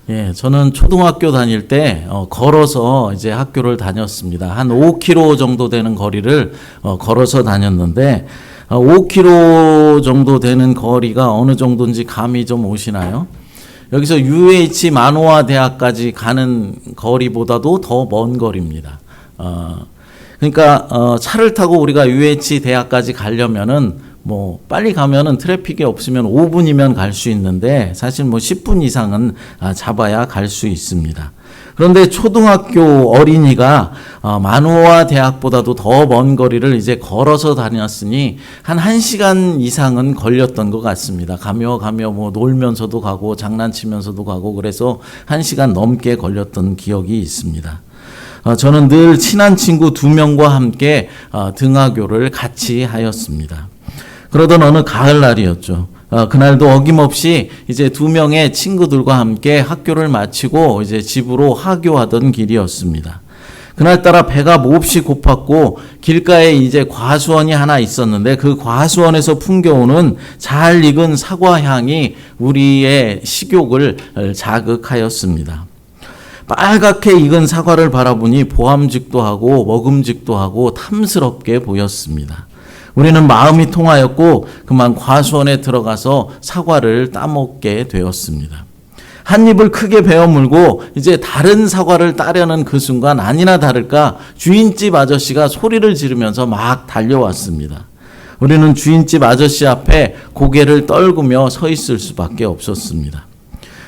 예, 저는 초등학교 다닐 때 걸어서 이제 학교를 다녔습니다. 한 5km 정도 되는 거리를 걸어서 다녔는데 5km 정도 되는 거리가 어느 정도인지 감이 좀 오시나요? 여기서 UH 만호화 대학까지 가는 거리보다도 더 먼 거리입니다. 그러니까 차를 타고 우리가 UH 대학까지 가려면은 뭐 빨리 가면은 트래픽이 없으면 5분이면 갈 수 있는데 사실 뭐 10분 이상은 잡아야 갈 수 있습니다. 그런데 초등학교 어린이가 만호화 대학보다도 더 먼 거리를 이제 걸어서 다녔으니 한 1시간 이상은 걸렸던 것 같습니다. 가며 뭐 놀면서도 가고 장난치면서도 가고 그래서 1시간 넘게 걸렸던 기억이 있습니다. 저는 늘 친한 친구 2명과 함께 등하교를 같이 하였습니다. 그러던 어느 가을날이었죠. 그날도 어김없이 이제 2명의 친구들과 함께 학교를 마치고 이제 집으로 하교하던 길이었습니다. 그날따라 배가 몹시 고팠고 길가에 이제 과수원이 하나 있었는데 그 과수원에서 풍겨오는 잘 익은 사과 향이 우리의 식욕을 자극하였습니다. 빨갛게 익은 사과를 바라보니 보암직도 하고 먹음직도 하고 탐스럽게 보였습니다. 우리는 마음이 통하였고 그만 과수원에 들어가서 사과를 따먹게 되었습니다. 한 입을 크게 베어 물고 이제 다른 사과를 따려는 그 순간 아니나 다를까 주인집 아저씨가 소리를 지르면서 막 달려왔습니다. 우리는 주인집 아저씨 앞에 고개를 떨구며 서 있을 수밖에 없었습니다.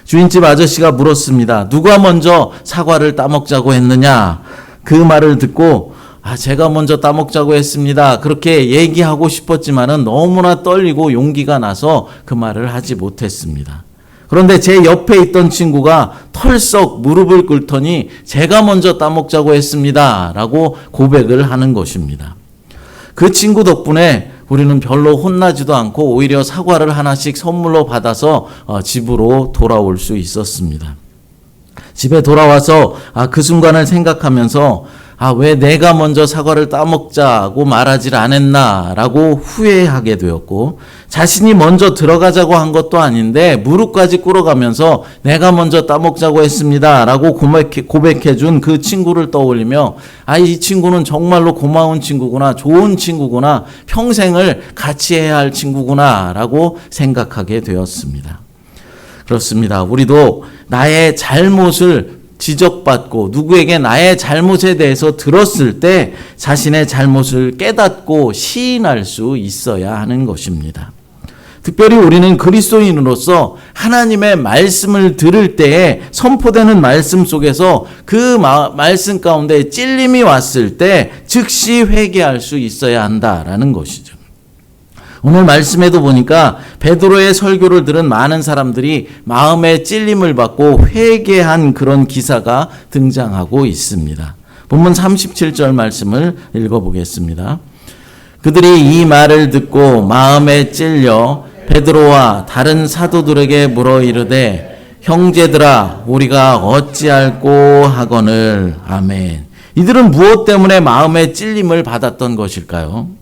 주인집 아저씨가 물었습니다. 누가 먼저 사과를 따먹자고 했느냐? 그 말을 듣고 제가 먼저 따먹자고 했습니다. 그렇게 얘기하고 싶었지만은 너무나 떨리고 용기가 나서 그 말을 하지 못했습니다. 그런데 제 옆에 있던 친구가 털썩 무릎을 꿇더니 제가 먼저 따먹자고 했습니다. 라고 고백을 하는 것입니다. 그 친구 덕분에 우리는 별로 혼나지도 않고 오히려 사과를 하나씩 선물로 받아서 집으로 돌아올 수 있었습니다. 집에 돌아와서 그 순간을 생각하면서 왜 내가 먼저 사과를 따먹자고 말하질 않았나라고 후회하게 되었고 자신이 먼저 들어가자고 한 것도 아닌데 무릎까지 꿇어가면서 내가 먼저 따먹자고 했습니다라고 고백해준 그 친구를 떠올리며 이 친구는 정말로 고마운 친구구나, 좋은 친구구나, 평생을 같이 해야 할 친구구나라고 생각하게 되었습니다. 그렇습니다. 우리도 나의 잘못을 지적받고 누구에게 나의 잘못에 대해서 들었을 때 자신의 잘못을 깨닫고 시인할 수 있어야 하는 것입니다. 특별히 우리는 그리스도인으로서 하나님의 말씀을 들을 때에 선포되는 말씀 속에서 그 말씀 가운데 찔림이 왔을 때 즉시 회개할 수 있어야 한다라는 것이죠. 오늘 말씀에도 보니까 베드로의 설교를 들은 많은 사람들이 마음의 찔림을 받고 회개한 그런 기사가 등장하고 있습니다. 본문 37절 말씀을 읽어보겠습니다. 그들이 이 말을 듣고 마음에 찔려 베드로와 다른 사도들에게 물어 이르되 형제들아 우리가 어찌할꼬 하거늘. 아멘. 이들은 무엇 때문에 마음의 찔림을 받았던 것일까요?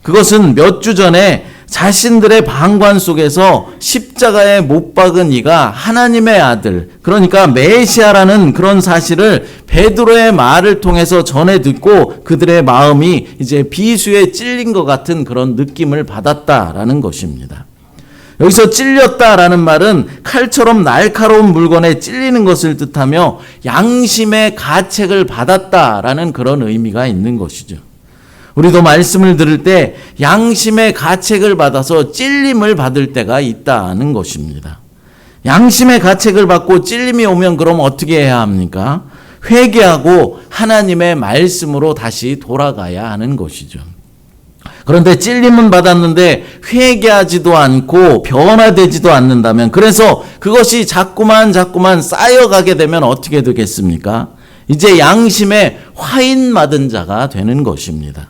그것은 몇 주 전에 자신들의 방관 속에서 십자가에 못 박은 이가 하나님의 아들, 그러니까 메시아라는 그런 사실을 베드로의 말을 통해서 전해 듣고 그들의 마음이 이제 비수에 찔린 것 같은 그런 느낌을 받았다라는 것입니다. 여기서 찔렸다라는 말은 칼처럼 날카로운 물건에 찔리는 것을 뜻하며 양심의 가책을 받았다라는 그런 의미가 있는 것이죠. 우리도 말씀을 들을 때 양심의 가책을 받아서 찔림을 받을 때가 있다는 것입니다. 양심의 가책을 받고 찔림이 오면 그럼 어떻게 해야 합니까? 회개하고 하나님의 말씀으로 다시 돌아가야 하는 것이죠. 그런데 찔림은 받았는데 회개하지도 않고 변화되지도 않는다면, 그래서 그것이 자꾸만 쌓여가게 되면 어떻게 되겠습니까? 이제 양심의 화인 맞은 자가 되는 것입니다.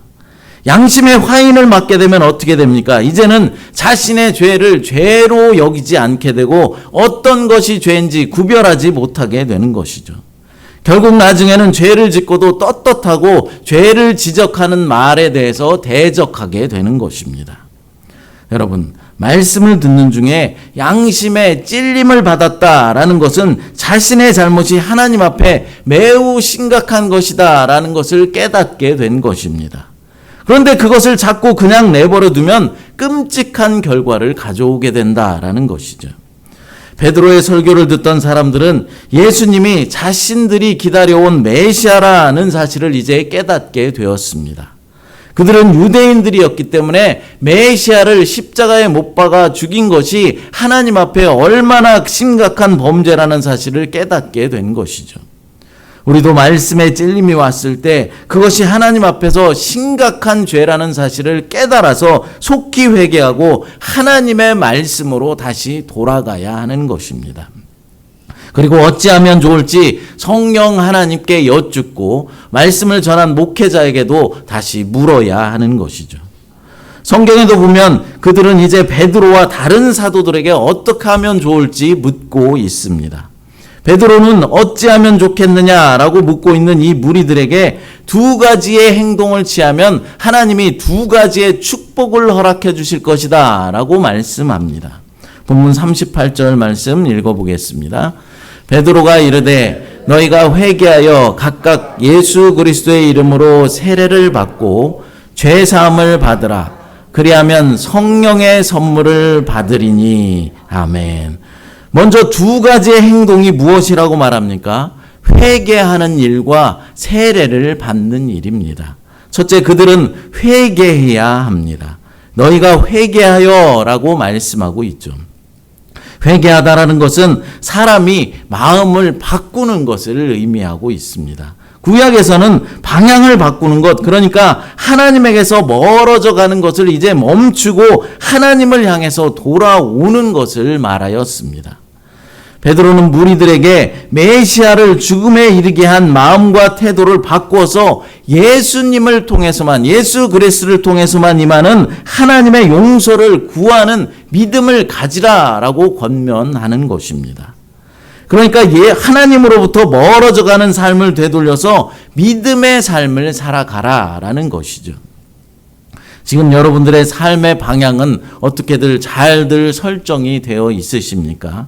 양심의 화인을 맞게 되면 어떻게 됩니까? 이제는 자신의 죄를 죄로 여기지 않게 되고 어떤 것이 죄인지 구별하지 못하게 되는 것이죠. 결국 나중에는 죄를 짓고도 떳떳하고 죄를 지적하는 말에 대해서 대적하게 되는 것입니다. 여러분, 말씀을 듣는 중에 양심의 찔림을 받았다라는 것은 자신의 잘못이 하나님 앞에 매우 심각한 것이다라는 것을 깨닫게 된 것입니다. 그런데 그것을 자꾸 그냥 내버려 두면 끔찍한 결과를 가져오게 된다라는 것이죠. 베드로의 설교를 듣던 사람들은 예수님이 자신들이 기다려온 메시아라는 사실을 이제 깨닫게 되었습니다. 그들은 유대인들이었기 때문에 메시아를 십자가에 못 박아 죽인 것이 하나님 앞에 얼마나 심각한 범죄라는 사실을 깨닫게 된 것이죠. 우리도 말씀에 찔림이 왔을 때 그것이 하나님 앞에서 심각한 죄라는 사실을 깨달아서 속히 회개하고 하나님의 말씀으로 다시 돌아가야 하는 것입니다. 그리고 어찌하면 좋을지 성령 하나님께 여쭙고 말씀을 전한 목회자에게도 다시 물어야 하는 것이죠. 성경에도 보면 그들은 이제 베드로와 다른 사도들에게 어떻게 하면 좋을지 묻고 있습니다. 베드로는 어찌하면 좋겠느냐라고 묻고 있는 이 무리들에게 두 가지의 행동을 취하면 하나님이 두 가지의 축복을 허락해 주실 것이다 라고 말씀합니다. 본문 38절 말씀 읽어보겠습니다. 베드로가 이르되 너희가 회개하여 각각 예수 그리스도의 이름으로 세례를 받고 죄사함을 받으라. 그리하면 성령의 선물을 받으리니. 아멘. 먼저 두 가지의 행동이 무엇이라고 말합니까? 회개하는 일과 세례를 받는 일입니다. 첫째, 그들은 회개해야 합니다. 너희가 회개하여 라고 말씀하고 있죠. 회개하다라는 것은 사람이 마음을 바꾸는 것을 의미하고 있습니다. 구약에서는 방향을 바꾸는 것, 그러니까 하나님에게서 멀어져 가는 것을 이제 멈추고 하나님을 향해서 돌아오는 것을 말하였습니다. 베드로는 무리들에게 메시아를 죽음에 이르게 한 마음과 태도를 바꾸어서 예수님을 통해서만, 예수 그리스도를 통해서만 임하는 하나님의 용서를 구하는 믿음을 가지라라고 권면하는 것입니다. 그러니까 하나님으로부터 멀어져 가는 삶을 되돌려서 믿음의 삶을 살아가라라는 것이죠. 지금 여러분들의 삶의 방향은 어떻게들 잘들 설정이 되어 있으십니까?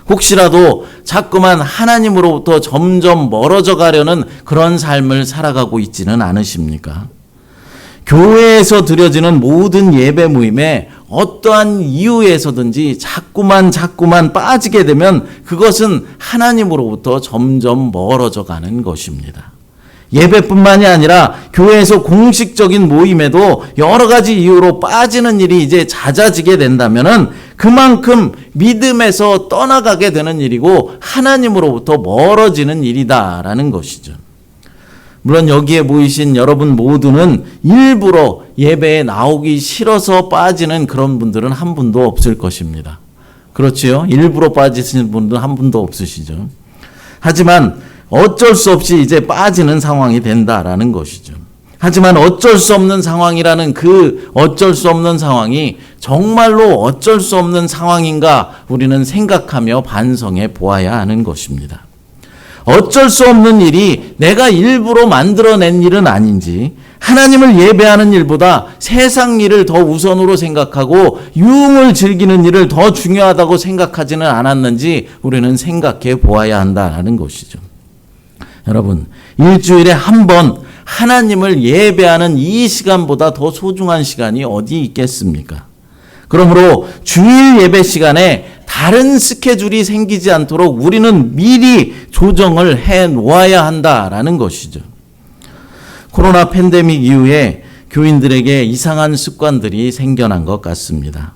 혹시라도 자꾸만 하나님으로부터 점점 멀어져 가려는 그런 삶을 살아가고 있지는 않으십니까? 교회에서 드려지는 모든 예배 모임에 어떠한 이유에서든지 자꾸만 빠지게 되면 그것은 하나님으로부터 점점 멀어져 가는 것입니다. 예배뿐만이 아니라 교회에서 공식적인 모임에도 여러 가지 이유로 빠지는 일이 이제 잦아지게 된다면은 그만큼 믿음에서 떠나가게 되는 일이고 하나님으로부터 멀어지는 일이다라는 것이죠. 물론 여기에 모이신 여러분 모두는 일부러 예배에 나오기 싫어서 빠지는 그런 분들은 한 분도 없을 것입니다. 그렇지요? 일부러 빠지시는 분들은 한 분도 없으시죠. 하지만 어쩔 수 없이 이제 빠지는 상황이 된다라는 것이죠. 하지만 어쩔 수 없는 상황이라는 그 어쩔 수 없는 상황이 정말로 어쩔 수 없는 상황인가 우리는 생각하며 반성해 보아야 하는 것입니다. 어쩔 수 없는 일이 내가 일부러 만들어낸 일은 아닌지, 하나님을 예배하는 일보다 세상 일을 더 우선으로 생각하고 유흥을 즐기는 일을 더 중요하다고 생각하지는 않았는지 우리는 생각해 보아야 한다는 것이죠. 여러분, 일주일에 한 번 하나님을 예배하는 이 시간보다 더 소중한 시간이 어디 있겠습니까? 그러므로 주일 예배 시간에 다른 스케줄이 생기지 않도록 우리는 미리 조정을 해 놓아야 한다라는 것이죠. 코로나 팬데믹 이후에 교인들에게 이상한 습관들이 생겨난 것 같습니다.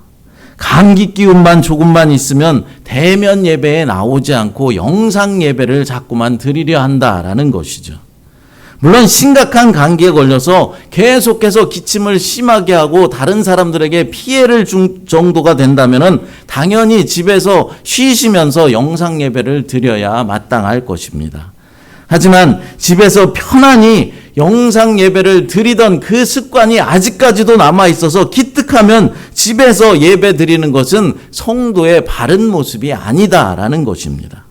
감기 기운만 조금만 있으면 대면 예배에 나오지 않고 영상 예배를 자꾸만 드리려 한다라는 것이죠. 물론 심각한 감기에 걸려서 계속해서 기침을 심하게 하고 다른 사람들에게 피해를 준 정도가 된다면은 당연히 집에서 쉬시면서 영상 예배를 드려야 마땅할 것입니다. 하지만 집에서 편안히 영상 예배를 드리던 그 습관이 아직까지도 남아 있어서 기특하면 집에서 예배 드리는 것은 성도의 바른 모습이 아니다라는 것입니다.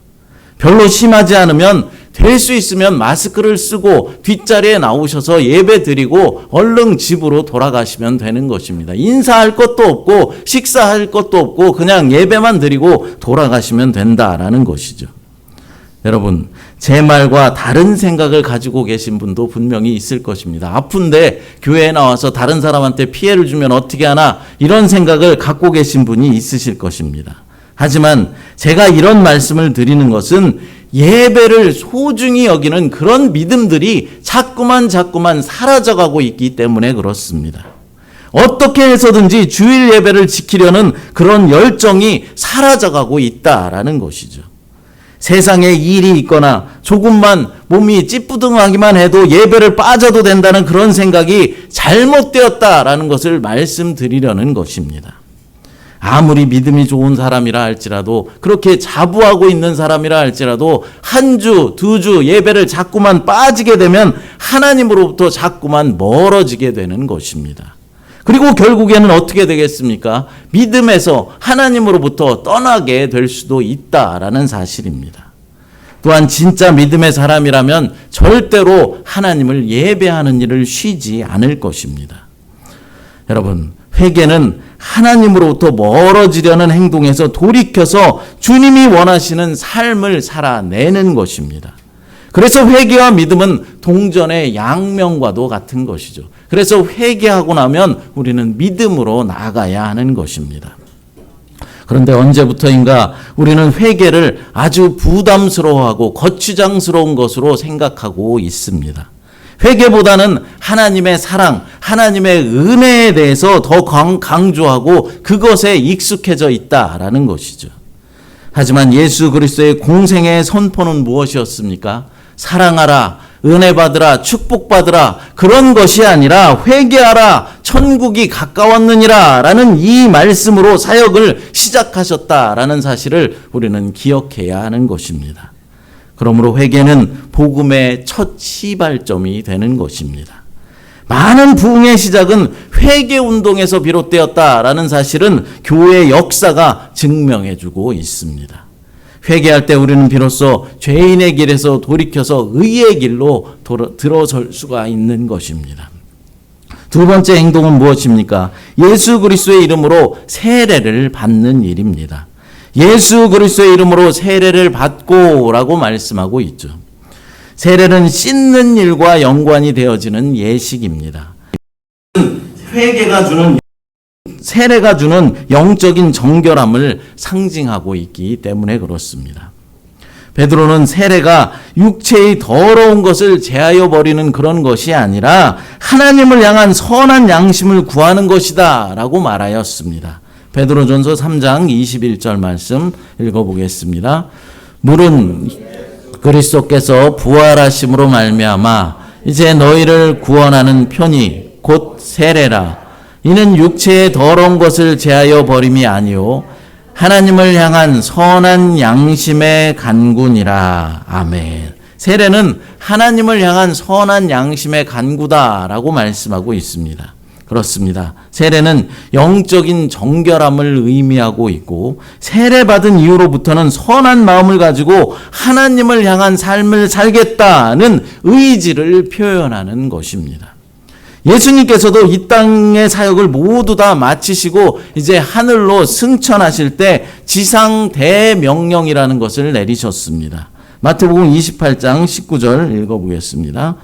별로 심하지 않으면 될 수 있으면 마스크를 쓰고 뒷자리에 나오셔서 예배 드리고 얼른 집으로 돌아가시면 되는 것입니다. 인사할 것도 없고 식사할 것도 없고 그냥 예배만 드리고 돌아가시면 된다라는 것이죠. 여러분, 제 말과 다른 생각을 가지고 계신 분도 분명히 있을 것입니다. 아픈데 교회에 나와서 다른 사람한테 피해를 주면 어떻게 하나, 이런 생각을 갖고 계신 분이 있으실 것입니다. 하지만 제가 이런 말씀을 드리는 것은 예배를 소중히 여기는 그런 믿음들이 자꾸만 사라져가고 있기 때문에 그렇습니다. 어떻게 해서든지 주일 예배를 지키려는 그런 열정이 사라져가고 있다라는 것이죠. 세상에 일이 있거나 조금만 몸이 찌뿌둥하기만 해도 예배를 빠져도 된다는 그런 생각이 잘못되었다라는 것을 말씀드리려는 것입니다. 아무리 믿음이 좋은 사람이라 할지라도, 그렇게 자부하고 있는 사람이라 할지라도 한 주, 두 주 예배를 자꾸만 빠지게 되면 하나님으로부터 자꾸만 멀어지게 되는 것입니다. 그리고 결국에는 어떻게 되겠습니까? 믿음에서 하나님으로부터 떠나게 될 수도 있다라는 사실입니다. 또한 진짜 믿음의 사람이라면 절대로 하나님을 예배하는 일을 쉬지 않을 것입니다. 여러분, 회개는 하나님으로부터 멀어지려는 행동에서 돌이켜서 주님이 원하시는 삶을 살아내는 것입니다. 그래서 회개와 믿음은 동전의 양면과도 같은 것이죠. 그래서 회개하고 나면 우리는 믿음으로 나아가야 하는 것입니다. 그런데 언제부터인가 우리는 회개를 아주 부담스러워하고 거추장스러운 것으로 생각하고 있습니다. 회개보다는 하나님의 사랑, 하나님의 은혜에 대해서 더 강조하고 그것에 익숙해져 있다라는 것이죠. 하지만 예수 그리스도의 공생애의 선포는 무엇이었습니까? 사랑하라, 은혜 받으라, 축복받으라, 그런 것이 아니라 회개하라, 천국이 가까웠느니라 라는 이 말씀으로 사역을 시작하셨다라는 사실을 우리는 기억해야 하는 것입니다. 그러므로 회개는 복음의 첫 시발점이 되는 것입니다. 많은 부흥의 시작은 회개 운동에서 비롯되었다라는 사실은 교회의 역사가 증명해주고 있습니다. 회개할 때 우리는 비로소 죄인의 길에서 돌이켜서 의의 길로 들어설 수가 있는 것입니다. 두 번째 행동은 무엇입니까? 예수 그리스도의 이름으로 세례를 받는 일입니다. 예수 그리스도의 이름으로 세례를 받고라고 말씀하고 있죠. 세례는 씻는 일과 연관이 되어지는 예식입니다. 세례가 주는 영적인 정결함을 상징하고 있기 때문에 그렇습니다. 베드로는 세례가 육체의 더러운 것을 제하여 버리는 그런 것이 아니라 하나님을 향한 선한 양심을 구하는 것이다 라고 말하였습니다. 베드로전서 3장 21절 말씀 읽어보겠습니다. 물은 그리스도께서 부활하심으로 말미암아 이제 너희를 구원하는 편이 곧 세례라. 이는 육체의 더러운 것을 제하여 버림이 아니요 하나님을 향한 선한 양심의 간구니라. 아멘. 세례는 하나님을 향한 선한 양심의 간구다라고 말씀하고 있습니다. 그렇습니다. 세례는 영적인 정결함을 의미하고 있고 세례받은 이후로부터는 선한 마음을 가지고 하나님을 향한 삶을 살겠다는 의지를 표현하는 것입니다. 예수님께서도 이 땅의 사역을 모두 다 마치시고 이제 하늘로 승천하실 때 지상 대명령이라는 것을 내리셨습니다. 마태복음 28장 19절 읽어보겠습니다.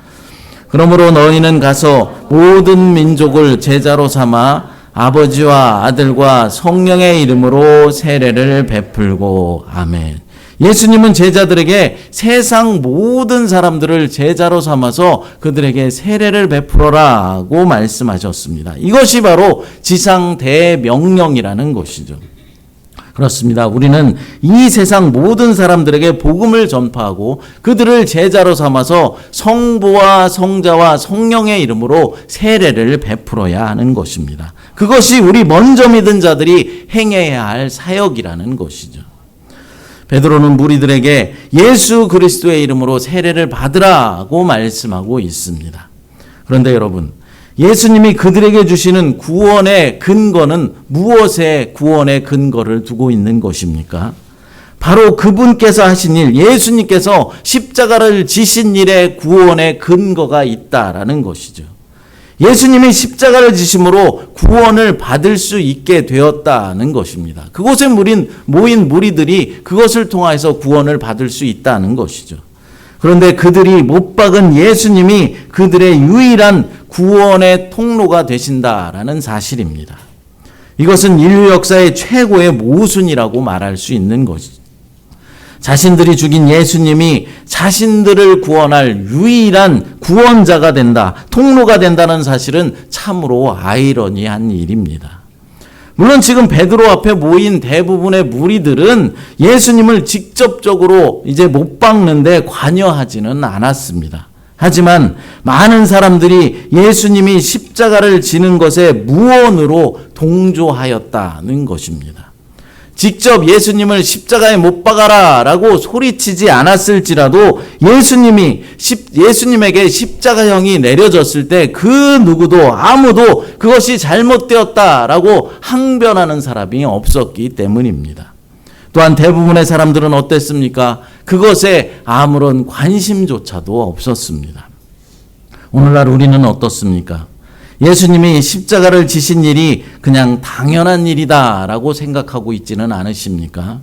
그러므로 너희는 가서 모든 민족을 제자로 삼아 아버지와 아들과 성령의 이름으로 세례를 베풀고. 아멘. 예수님은 제자들에게 세상 모든 사람들을 제자로 삼아서 그들에게 세례를 베풀어라고 말씀하셨습니다. 이것이 바로 지상 대명령이라는 것이죠. 그렇습니다. 우리는 이 세상 모든 사람들에게 복음을 전파하고 그들을 제자로 삼아서 성부와 성자와 성령의 이름으로 세례를 베풀어야 하는 것입니다. 그것이 우리 먼저 믿은 자들이 행해야 할 사역이라는 것이죠. 베드로는 무리들에게 예수 그리스도의 이름으로 세례를 받으라고 말씀하고 있습니다. 그런데 여러분, 예수님이 그들에게 주시는 구원의 근거는 무엇에 구원의 근거를 두고 있는 것입니까? 바로 그분께서 하신 일, 예수님께서 십자가를 지신 일에 구원의 근거가 있다라는 것이죠. 예수님이 십자가를 지심으로 구원을 받을 수 있게 되었다는 것입니다. 그곳에 모인 무리들이 그것을 통해서 구원을 받을 수 있다는 것이죠. 그런데 그들이 못 박은 예수님이 그들의 유일한 구원의 통로가 되신다라는 사실입니다. 이것은 인류 역사의 최고의 모순이라고 말할 수 있는 것이죠. 자신들이 죽인 예수님이 자신들을 구원할 유일한 구원자가 된다, 통로가 된다는 사실은 참으로 아이러니한 일입니다. 물론 지금 베드로 앞에 모인 대부분의 무리들은 예수님을 직접적으로 이제 못 박는데 관여하지는 않았습니다. 하지만 많은 사람들이 예수님이 십자가를 지는 것에 무언으로 동조하였다는 것입니다. 직접 예수님을 십자가에 못 박아라 라고 소리치지 않았을지라도 예수님에게 십자가형이 내려졌을 때 그 누구도 아무도 그것이 잘못되었다라고 항변하는 사람이 없었기 때문입니다. 또한 대부분의 사람들은 어땠습니까? 그것에 아무런 관심조차도 없었습니다. 오늘날 우리는 어떻습니까? 예수님이 십자가를 지신 일이 그냥 당연한 일이다라고 생각하고 있지는 않으십니까?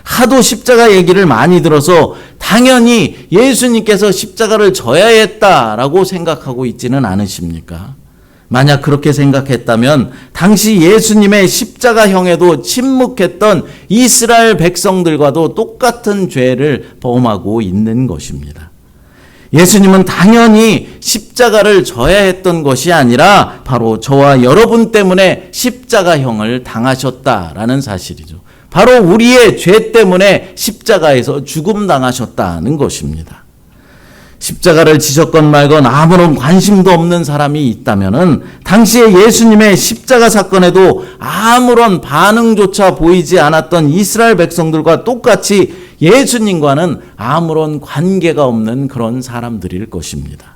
하도 십자가 얘기를 많이 들어서 당연히 예수님께서 십자가를 져야 했다라고 생각하고 있지는 않으십니까? 만약 그렇게 생각했다면 당시 예수님의 십자가형에도 침묵했던 이스라엘 백성들과도 똑같은 죄를 범하고 있는 것입니다. 예수님은 당연히 십자가를 져야 했던 것이 아니라 바로 저와 여러분 때문에 십자가형을 당하셨다라는 사실이죠. 바로 우리의 죄 때문에 십자가에서 죽음당하셨다는 것입니다. 십자가를 지셨건 말건 아무런 관심도 없는 사람이 있다면은 당시에 예수님의 십자가 사건에도 아무런 반응조차 보이지 않았던 이스라엘 백성들과 똑같이 예수님과는 아무런 관계가 없는 그런 사람들일 것입니다.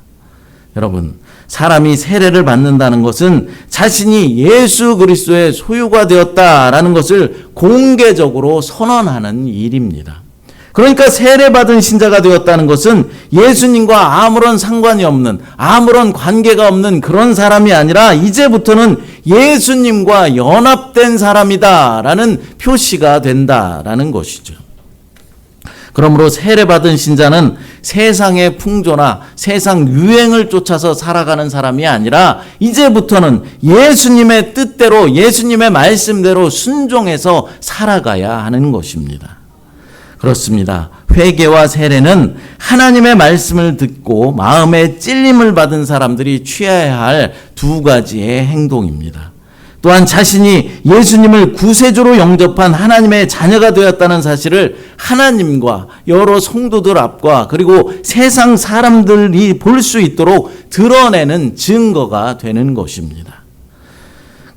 여러분, 사람이 세례를 받는다는 것은 자신이 예수 그리스도의 소유가 되었다라는 것을 공개적으로 선언하는 일입니다. 그러니까 세례받은 신자가 되었다는 것은 예수님과 아무런 상관이 없는, 아무런 관계가 없는 그런 사람이 아니라 이제부터는 예수님과 연합된 사람이다라는 표시가 된다라는 것이죠. 그러므로 세례받은 신자는 세상의 풍조나 세상 유행을 쫓아서 살아가는 사람이 아니라 이제부터는 예수님의 뜻대로, 예수님의 말씀대로 순종해서 살아가야 하는 것입니다. 그렇습니다. 회개와 세례는 하나님의 말씀을 듣고 마음에 찔림을 받은 사람들이 취해야 할 두 가지의 행동입니다. 또한 자신이 예수님을 구세주로 영접한 하나님의 자녀가 되었다는 사실을 하나님과 여러 성도들 앞과 그리고 세상 사람들이 볼 수 있도록 드러내는 증거가 되는 것입니다.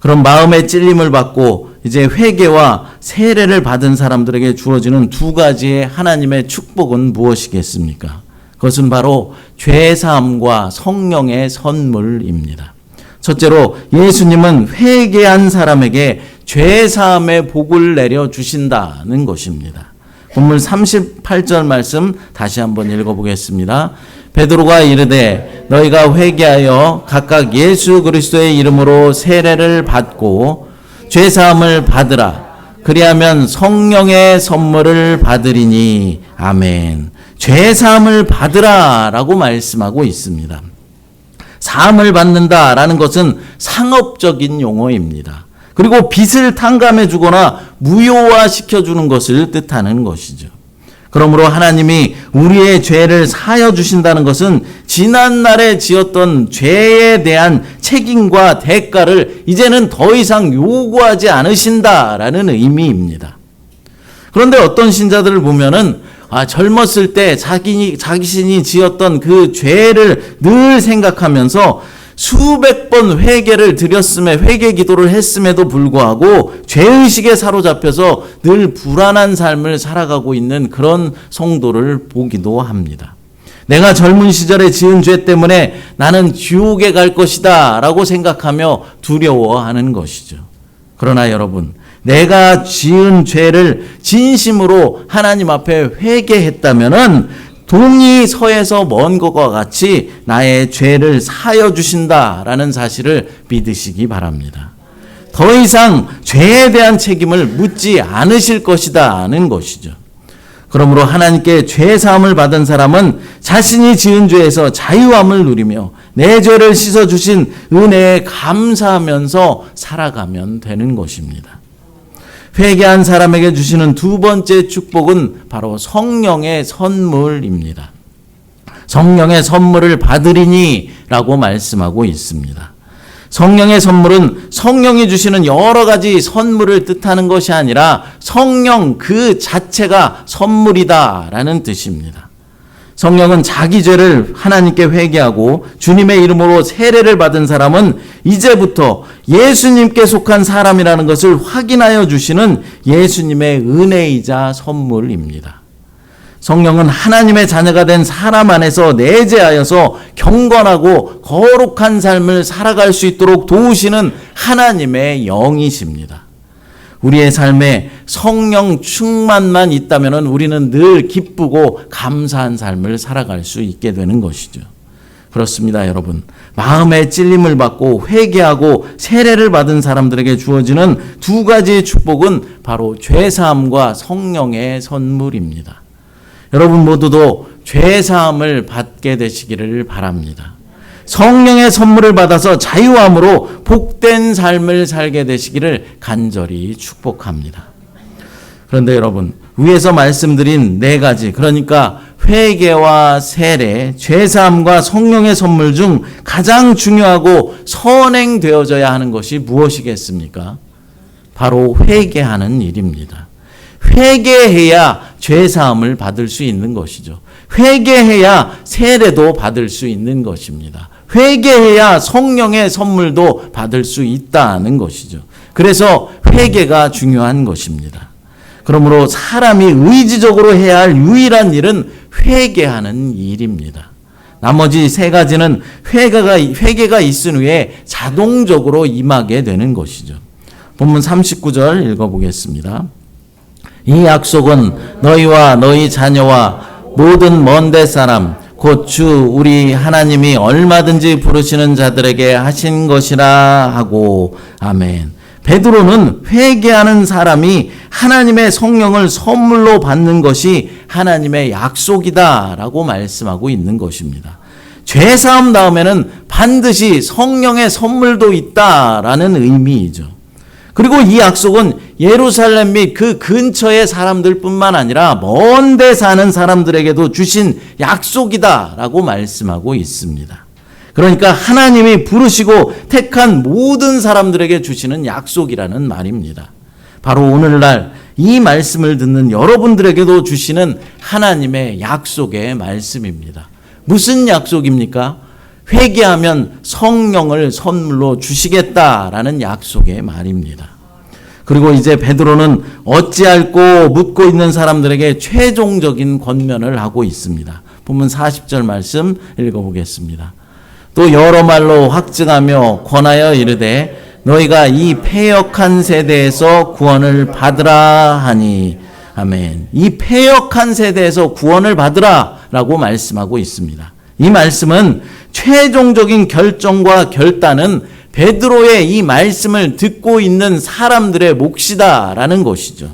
그럼 마음의 찔림을 받고 이제 회개와 세례를 받은 사람들에게 주어지는 두 가지의 하나님의 축복은 무엇이겠습니까? 그것은 바로 죄사함과 성령의 선물입니다. 첫째로 예수님은 회개한 사람에게 죄사함의 복을 내려주신다는 것입니다. 본문 38절 말씀 다시 한번 읽어보겠습니다. 베드로가 이르되 너희가 회개하여 각각 예수 그리스도의 이름으로 세례를 받고 죄사함을 받으라. 그리하면 성령의 선물을 받으리니 아멘. 죄사함을 받으라 라고 말씀하고 있습니다. 사함을 받는다라는 것은 상업적인 용어입니다. 그리고 빚을 탕감해 주거나 무효화시켜 주는 것을 뜻하는 것이죠. 그러므로 하나님이 우리의 죄를 사하여 주신다는 것은 지난날에 지었던 죄에 대한 책임과 대가를 이제는 더 이상 요구하지 않으신다라는 의미입니다. 그런데 어떤 신자들을 보면은 젊었을 때 자신이 지었던 그 죄를 늘 생각하면서 수백 번 회개 기도를 했음에도 불구하고 죄의식에 사로잡혀서 늘 불안한 삶을 살아가고 있는 그런 성도를 보기도 합니다. 내가 젊은 시절에 지은 죄 때문에 나는 지옥에 갈 것이다 라고 생각하며 두려워하는 것이죠. 그러나 여러분, 내가 지은 죄를 진심으로 하나님 앞에 회개했다면은 동이 서에서 먼 것과 같이 나의 죄를 사하여 주신다라는 사실을 믿으시기 바랍니다. 더 이상 죄에 대한 책임을 묻지 않으실 것이다는 것이죠. 그러므로 하나님께 죄 사함을 받은 사람은 자신이 지은 죄에서 자유함을 누리며 내 죄를 씻어주신 은혜에 감사하면서 살아가면 되는 것입니다. 회개한 사람에게 주시는 두 번째 축복은 바로 성령의 선물입니다. 성령의 선물을 받으리니 라고 말씀하고 있습니다. 성령의 선물은 성령이 주시는 여러 가지 선물을 뜻하는 것이 아니라 성령 그 자체가 선물이다라는 뜻입니다. 성령은 자기 죄를 하나님께 회개하고 주님의 이름으로 세례를 받은 사람은 이제부터 예수님께 속한 사람이라는 것을 확인하여 주시는 예수님의 은혜이자 선물입니다. 성령은 하나님의 자녀가 된 사람 안에서 내재하여서 경건하고 거룩한 삶을 살아갈 수 있도록 도우시는 하나님의 영이십니다. 우리의 삶에 성령 충만만 있다면 우리는 늘 기쁘고 감사한 삶을 살아갈 수 있게 되는 것이죠. 그렇습니다, 여러분. 마음의 찔림을 받고 회개하고 세례를 받은 사람들에게 주어지는 두 가지 축복은 바로 죄사함과 성령의 선물입니다. 여러분 모두도 죄사함을 받게 되시기를 바랍니다. 성령의 선물을 받아서 자유함으로 복된 삶을 살게 되시기를 간절히 축복합니다. 그런데 여러분, 위에서 말씀드린 네 가지, 그러니까 회개와 세례, 죄사함과 성령의 선물 중 가장 중요하고 선행되어져야 하는 것이 무엇이겠습니까? 바로 회개하는 일입니다. 회개해야 죄사함을 받을 수 있는 것이죠. 회개해야 세례도 받을 수 있는 것입니다. 회개해야 성령의 선물도 받을 수 있다는 것이죠. 그래서 회개가 중요한 것입니다. 그러므로 사람이 의지적으로 해야 할 유일한 일은 회개하는 일입니다. 나머지 세 가지는 회개가 있은 후에 자동적으로 임하게 되는 것이죠. 본문 39절 읽어보겠습니다. 이 약속은 너희와 너희 자녀와 모든 먼데 사람 곧 주 우리 하나님이 얼마든지 부르시는 자들에게 하신 것이라 하고 아멘. 베드로는 회개하는 사람이 하나님의 성령을 선물로 받는 것이 하나님의 약속이다라고 말씀하고 있는 것입니다. 죄사함 다음에는 반드시 성령의 선물도 있다라는 의미이죠. 그리고 이 약속은 예루살렘 및 그 근처의 사람들뿐만 아니라 먼 데 사는 사람들에게도 주신 약속이다라고 말씀하고 있습니다. 그러니까 하나님이 부르시고 택한 모든 사람들에게 주시는 약속이라는 말입니다. 바로 오늘날 이 말씀을 듣는 여러분들에게도 주시는 하나님의 약속의 말씀입니다. 무슨 약속입니까? 회개하면 성령을 선물로 주시겠다라는 약속의 말입니다. 그리고 이제 베드로는 어찌할꼬 묻고 있는 사람들에게 최종적인 권면을 하고 있습니다. 본문 40절 말씀 읽어보겠습니다. 또 여러 말로 확증하며 권하여 이르되 너희가 이 패역한 세대에서 구원을 받으라 하니 아멘. 이 패역한 세대에서 구원을 받으라 라고 말씀하고 있습니다. 이 말씀은 최종적인 결정과 결단은 베드로의 이 말씀을 듣고 있는 사람들의 몫이다라는 것이죠.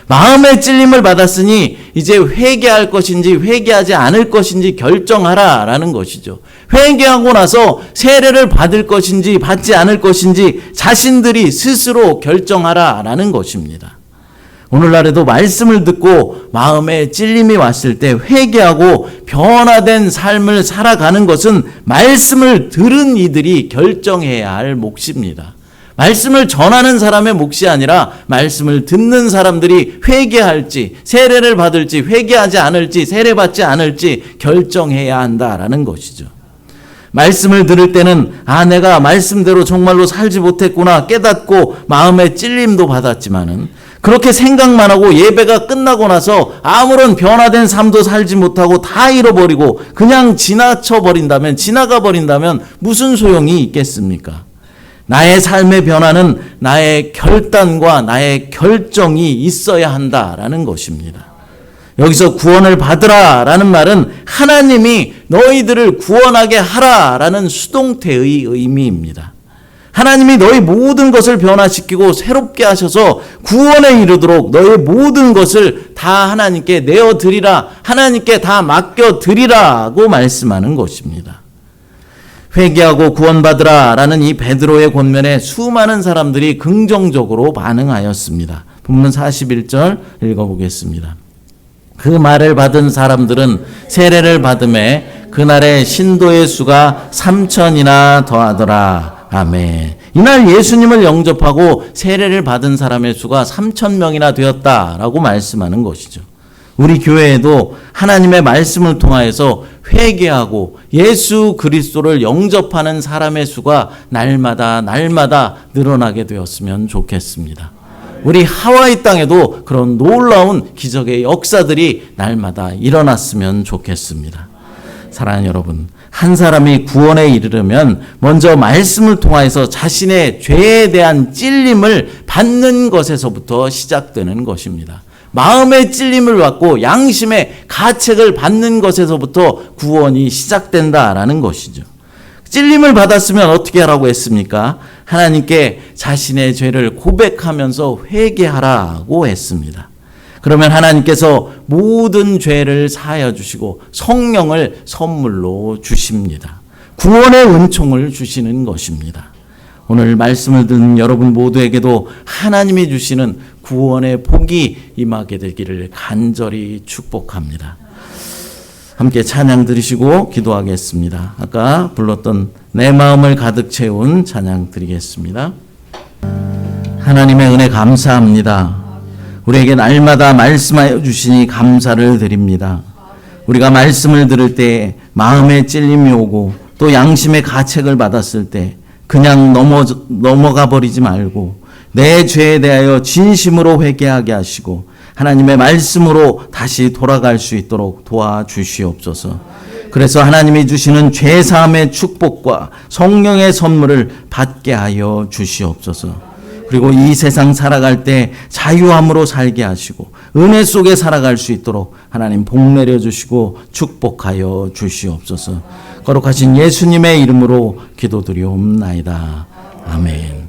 마음의 찔림을 받았으니 이제 회개할 것인지 회개하지 않을 것인지 결정하라라는 것이죠. 회개하고 나서 세례를 받을 것인지 받지 않을 것인지 자신들이 스스로 결정하라라는 것입니다. 오늘날에도 말씀을 듣고 마음에 찔림이 왔을 때 회개하고 변화된 삶을 살아가는 것은 말씀을 들은 이들이 결정해야 할 몫입니다. 말씀을 전하는 사람의 몫이 아니라 말씀을 듣는 사람들이 회개할지 세례를 받을지 회개하지 않을지 세례받지 않을지 결정해야 한다라는 것이죠. 말씀을 들을 때는 내가 말씀대로 정말로 살지 못했구나 깨닫고 마음의 찔림도 받았지만은 그렇게 생각만 하고 예배가 끝나고 나서 아무런 변화된 삶도 살지 못하고 다 잃어버리고 그냥 지나가 버린다면 무슨 소용이 있겠습니까? 나의 삶의 변화는 나의 결단과 나의 결정이 있어야 한다라는 것입니다. 여기서 구원을 받으라라는 말은 하나님이 너희들을 구원하게 하라라는 수동태의 의미입니다. 하나님이 너희 모든 것을 변화시키고 새롭게 하셔서 구원에 이르도록 너희 모든 것을 다 하나님께 내어드리라, 하나님께 다 맡겨드리라고 말씀하는 것입니다. 회개하고 구원받으라 라는 이 베드로의 권면에 수많은 사람들이 긍정적으로 반응하였습니다. 본문 41절 읽어보겠습니다. 그 말을 받은 사람들은 세례를 받음에 그날의 신도의 수가 3,000이나 더하더라. 아멘. 이날 예수님을 영접하고 세례를 받은 사람의 수가 3,000명이나 되었다라고 말씀하는 것이죠. 우리 교회에도 하나님의 말씀을 통하여서 회개하고 예수 그리스도를 영접하는 사람의 수가 날마다 늘어나게 되었으면 좋겠습니다. 우리 하와이 땅에도 그런 놀라운 기적의 역사들이 날마다 일어났으면 좋겠습니다. 사랑하는 여러분, 한 사람이 구원에 이르려면 먼저 말씀을 통하여서 자신의 죄에 대한 찔림을 받는 것에서부터 시작되는 것입니다. 마음의 찔림을 받고 양심의 가책을 받는 것에서부터 구원이 시작된다라는 것이죠. 찔림을 받았으면 어떻게 하라고 했습니까? 하나님께 자신의 죄를 고백하면서 회개하라고 했습니다. 그러면 하나님께서 모든 죄를 사하여 주시고 성령을 선물로 주십니다. 구원의 은총을 주시는 것입니다. 오늘 말씀을 듣는 여러분 모두에게도 하나님이 주시는 구원의 복이 임하게 되기를 간절히 축복합니다. 함께 찬양 드리시고 기도하겠습니다. 아까 불렀던 내 마음을 가득 채운 찬양 드리겠습니다. 하나님의 은혜 감사합니다. 우리에게 날마다 말씀하여 주시니 감사를 드립니다. 우리가 말씀을 들을 때 마음에 찔림이 오고 또 양심의 가책을 받았을 때 그냥 넘어가 버리지 말고 내 죄에 대하여 진심으로 회개하게 하시고 하나님의 말씀으로 다시 돌아갈 수 있도록 도와주시옵소서. 그래서 하나님이 주시는 죄사함의 축복과 성령의 선물을 받게 하여 주시옵소서. 그리고 이 세상 살아갈 때 자유함으로 살게 하시고 은혜 속에 살아갈 수 있도록 하나님 복 내려주시고 축복하여 주시옵소서. 거룩하신 예수님의 이름으로 기도드리옵나이다. 아멘.